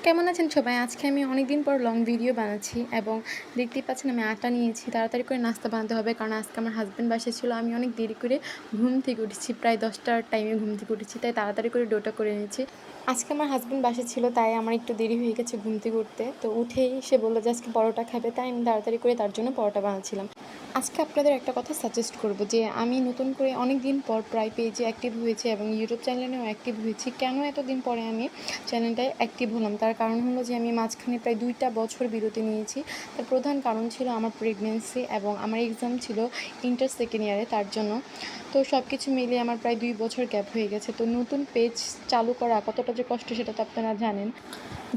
কেমন আছেন সবাই? আজকে আমি অনেকদিন পর লং ভিডিও বানাচ্ছি এবং দেখতেই পাচ্ছেন আমি আটা নিয়েছি। তাড়াতাড়ি করে নাস্তা বানাতে হবে কারণ আজকে আমার হাসব্যান্ড বাসায় ছিল। আমি অনেক দেরি করে ঘুম থেকে উঠেছি। প্রায় 10টার টাইমে ঘুম থেকে উঠেছি। তাই তাড়াতাড়ি করে ডোটা করে নিয়েছি। আজকে আমার হাসব্যান্ড বাসায় ছিল তাই আমার একটু দেরি হয়ে গেছে ঘুম থেকে উঠতে। তো উঠেই সে বলল যে আজকে পরোটা খাবে, তাই আমি তাড়াতাড়ি করে তার জন্য পরোটা বানাচ্ছিলাম। আজকে আপনাদের একটা কথা সাজেস্ট করব যে আমি নতুন করে অনেক দিন পর প্রায় পেজে অ্যাক্টিভ হয়েছি এবং ইউটিউব চ্যানেলেও অ্যাক্টিভ হয়েছি। কেন এতদিন পরে আমি চ্যানেলটায় অ্যাক্টিভ হলাম? তার কারণ হলো যে আমি মাঝখানে প্রায় 2টা বছর বিরতি নিয়েছি। তার প্রধান কারণ ছিল আমার প্রেগনেন্সি এবং আমার এক্সাম ছিল ইন্টার সেকেন্ড ইয়ারে, তার জন্য। তো সব কিছু মিলিয়ে আমার প্রায় 2 বছর গ্যাপ হয়ে গেছে। তো নতুন পেজ চালু করা কতটা যে কষ্ট সেটা তো আপনারা জানেন।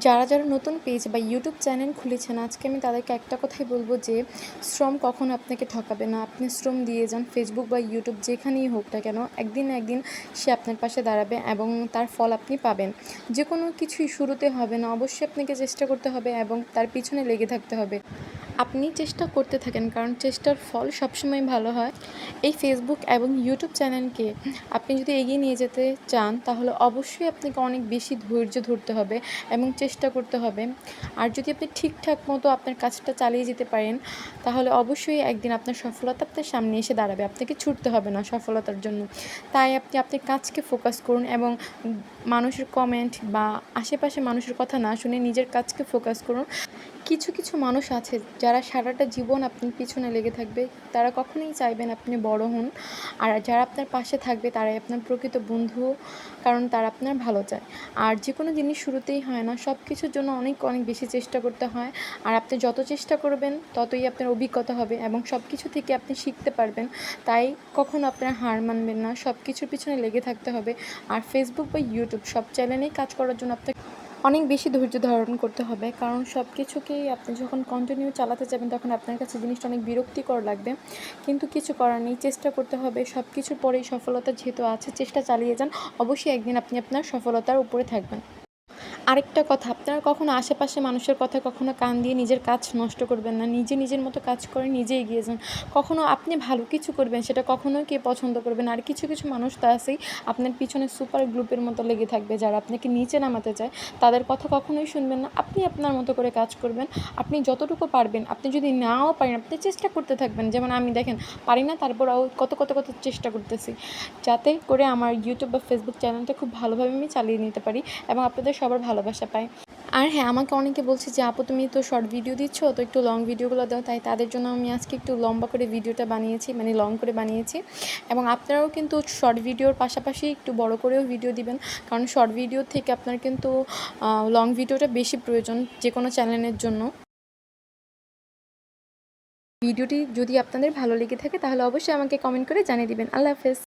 যারা নতুন পেজ বা ইউটিউব চ্যানেল খুলেছেন, আজকে আমি তাদেরকে একটা কথাই বলবো যে শ্রম কখনো আপনাকে ঠকাবে না। আপনি শ্রম দিয়ে যান, ফেসবুক বা ইউটিউব যেখানেই হোক না কেন, একদিন না একদিন সে আপনার পাশে দাঁড়াবে এবং তার ফল আপনি পাবেন। যে কোনো কিছুই শুরুতে হবে না, অবশ্যই আপনাকে চেষ্টা করতে হবে এবং তার পিছনে লেগে থাকতে হবে। আপনি চেষ্টা করতে থাকেন, কারণ চেষ্টার ফল সবসময় ভালো হয়। এই ফেসবুক এবং ইউটিউব চ্যানেলকে আপনি যদি এগিয়ে নিয়ে যেতে চান, তাহলে অবশ্যই আপনাকে অনেক বেশি ধৈর্য ধরতে হবে এবং চেষ্টা করতে হবে। আর যদি আপনি ঠিকঠাক মতো আপনার কাজটা চালিয়ে যেতে পারেন, তাহলে অবশ্যই একদিন আপনার সফলতা আপনার সামনে এসে দাঁড়াবে। আপনাকে ছুটতে হবে না সফলতার জন্য। তাই আপনি আপনার কাজকে ফোকাস করুন এবং মানুষের কমেন্ট বা আশেপাশে মানুষের কথা না শুনে নিজের কাজকে ফোকাস করুন। কিছু মানুষ আছে যারা সারাটা জীবন আপনার পিছনে লেগে থাকবে। তারা কখনোই চাইবেন আপনি বড় হন। আর যারা আপনার পাশে থাকবে তারাই আপনার প্রকৃত বন্ধু, কারণ তারা আপনার ভালো চায়। আর যে কোনো জিনিস শুরুতেই হয় না, সব কিছুর জন্য অনেক বেশি চেষ্টা করতে হয়। আর আপনি যত চেষ্টা করবেন ততই আপনার অভিজ্ঞতা হবে এবং সব কিছু থেকে আপনি শিখতে পারবেন। তাই কখনো আপনার হার মানবেন না, সব কিছুর পিছনে লেগে থাকতে হবে। আর ফেসবুক বা ইউটিউব সব চ্যানেলেই কাজ করার জন্য আপনাকে অনেক বেশি ধৈর্য ধারণ করতে হবে, কারণ সব কিছুকেই আপনি যখন কন্টিনিউ চালাতে যাবেন তখন আপনার কাছে জিনিসটা অনেক বিরক্তিকর লাগবে। কিন্তু কিছু করার নেই, চেষ্টা করতে হবে। সব কিছুর পরেই সফলতা যেহেতু আছে, চেষ্টা চালিয়ে যান। অবশ্যই একদিন আপনি আপনার সফলতার উপরে থাকবেন। আরেকটা কথা, আপনারা কখনো আশেপাশে মানুষের কথায় কখনো কান দিয়ে নিজের কাজ নষ্ট করবেন না। নিজের মতো কাজ করে নিজে এগিয়ে যান। কখনো আপনি ভালো কিছু করবেন, সেটা কখনোই কে পছন্দ করবে না। আর কিছু মানুষ তো আছেই আপনার পিছনে সুপার গ্রুপের মতো লেগে থাকবে, যারা আপনাকে নিচে নামাতে চায়। তাদের কথা কখনোই শুনবেন না। আপনি আপনার মতো করে কাজ করবেন। আপনি যতটুকু পারবেন, আপনি যদি নাও পারেন আপনি চেষ্টা করতে থাকবেন। যেমন আমি দেখেন পারি না, তারপরও কত চেষ্টা করতেছি, যাতে করে আমার ইউটিউব বা ফেসবুক চ্যানেলটা খুব ভালোভাবে আমি চালিয়ে নিতে পারি এবং আপনাদের সবার ভালোবাসা পাই। আর হ্যাঁ, আমাকে অনেকে বলছে যে আপু তুমি তো শর্ট ভিডিও দিচ্ছ, তো একটু লং ভিডিওগুলো দাও। তাই তাদের জন্য আমি আজকে একটু লম্বা করে ভিডিওটা বানিয়েছি, মানে লং করে বানিয়েছি। এবং আপনারাও কিন্তু শর্ট ভিডিওর পাশাপাশি একটু বড় করেও ভিডিও দিবেন, কারণ শর্ট ভিডিও থেকে আপনার কিন্তু লং ভিডিওটা বেশি প্রয়োজন যে কোনো চ্যানেলের জন্য। ভিডিওটি যদি আপনাদের ভালো লেগে থাকে তাহলে অবশ্যই আমাকে কমেন্ট করে জানিয়ে দিবেন। আল্লাহ হাফেজ।